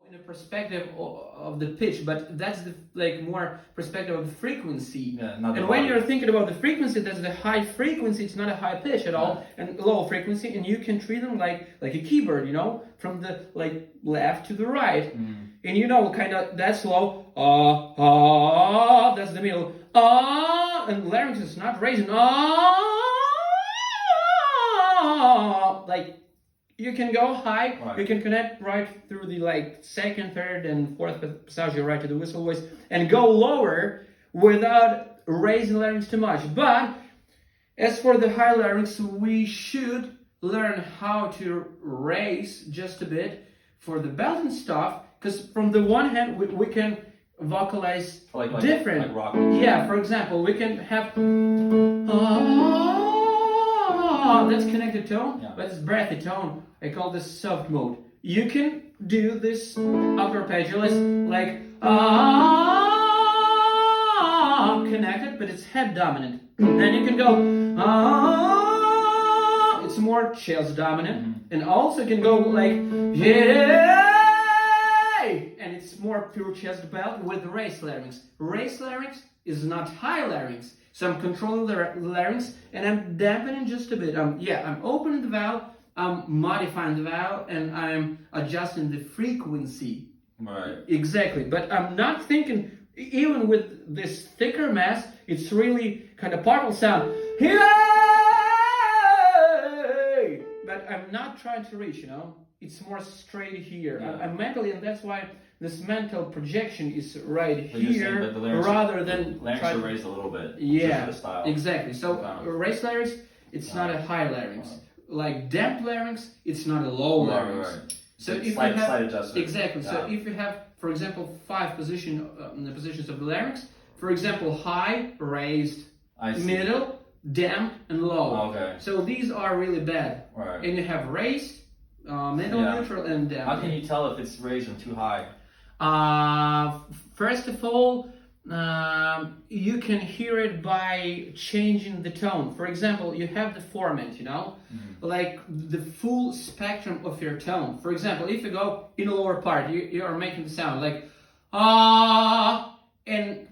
in a perspective of the pitch, but that's the more perspective of the frequency. Yeah, and when you're thinking about the frequency, that's the high frequency. It's not a high pitch at all, and low frequency, and you can treat them like a keyboard, from the left to the right, and kind of that's low. That's the middle. And larynx is not raising. You can go high, you can connect right through the second, third, and fourth passage right to the whistle voice, and go lower without raising larynx too much. But as for the high larynx, we should learn how to raise just a bit for the belting stuff, because from the one hand we can vocalize different. Like rock. Yeah, for example, we can have that's connected tone, but it's breathy tone. I call this soft mode. You can do this arpeggioless connected, but it's head dominant. Then you can go it's more chest dominant, and also can go and it's more pure chest belt with raised larynx. Raised larynx is not high larynx. So I'm controlling the larynx and I'm dampening just a bit. I'm opening the valve, I'm modifying the valve, and I'm adjusting the frequency. Right. Exactly. But I'm not thinking, even with this thicker mass, it's really kind of powerful sound. But I'm not trying to reach, It's more straight here. Yeah. I'm mentally, and that's why this mental projection is right But here, rather than larynx are raised a little bit. Yeah, the style. exactly. So raised larynx, it's not a high larynx. Like damp larynx, it's not a low larynx. Right. So if slight you have adjustment. exactly, so if you have, for example, 5 positions of the larynx, for example, high, raised, middle, damp, and low. Okay. So these are really bad. Right. And you have raised, middle, neutral, and damp. How can you tell if it's raised or too high? First of all, you can hear it by changing the tone. For example, you have the formant, like the full spectrum of your tone. For example, if you go in the lower part, you are making the sound like and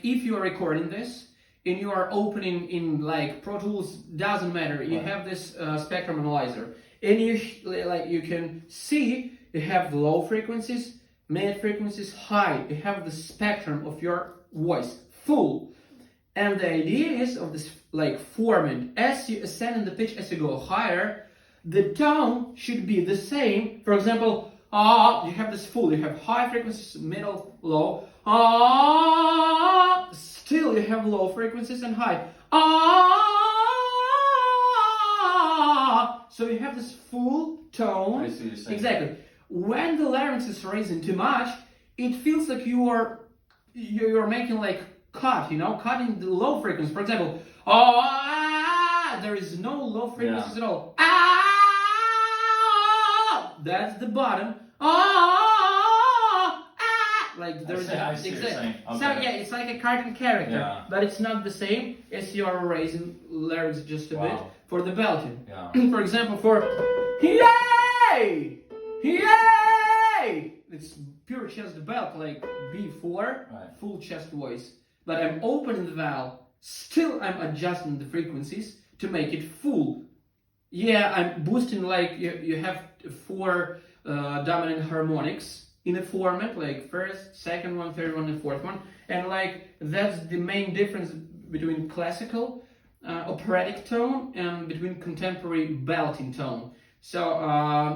if you are recording this and you are opening in Pro Tools, doesn't matter. You have this spectrum analyzer, and you can see you have low frequencies, mid frequencies, high. You have the spectrum of your voice full, and the idea is of this formant. As you ascend in the pitch, as you go higher, the tone should be the same. For example, you have this full. You have high frequencies, middle, low. Still you have low frequencies and high. So you have this full tone. I see what you're saying. Exactly. When the larynx is raising too much, it feels like you're making cutting the low frequency. For example, there is no low frequencies at all. That's the bottom. There's exactly. Okay. So it's like a cartoon character, but it's not the same as you are raising larynx just a bit for the belting. Yeah. For example, for yay, it's pure chest belt, B4, full chest voice. But I'm opening the valve. Still, I'm adjusting the frequencies to make it full. Yeah, I'm boosting you have 4 dominant harmonics in a format, first, second one, third one, and fourth one, and that's the main difference between classical operatic tone and between contemporary belting tone. So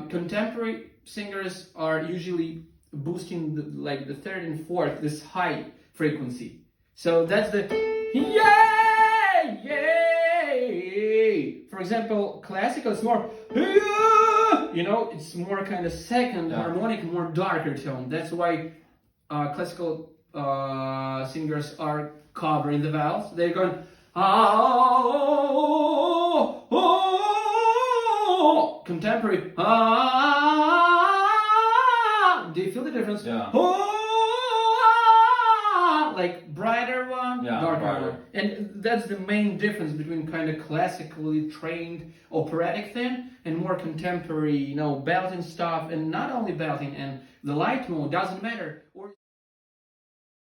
contemporary singers are usually boosting the third and fourth, this high frequency. So that's the yay. For example, classical is more it's more kind of second harmonic, more darker tone. That's why classical singers are covering the vowels. They're going contemporary. Do you feel the difference? Yeah. like brighter one, Yeah, darker brighter. one. And that's the main difference between kind of classically trained operatic thing and more contemporary, belting stuff, and not only belting, and the light mode doesn't matter. Or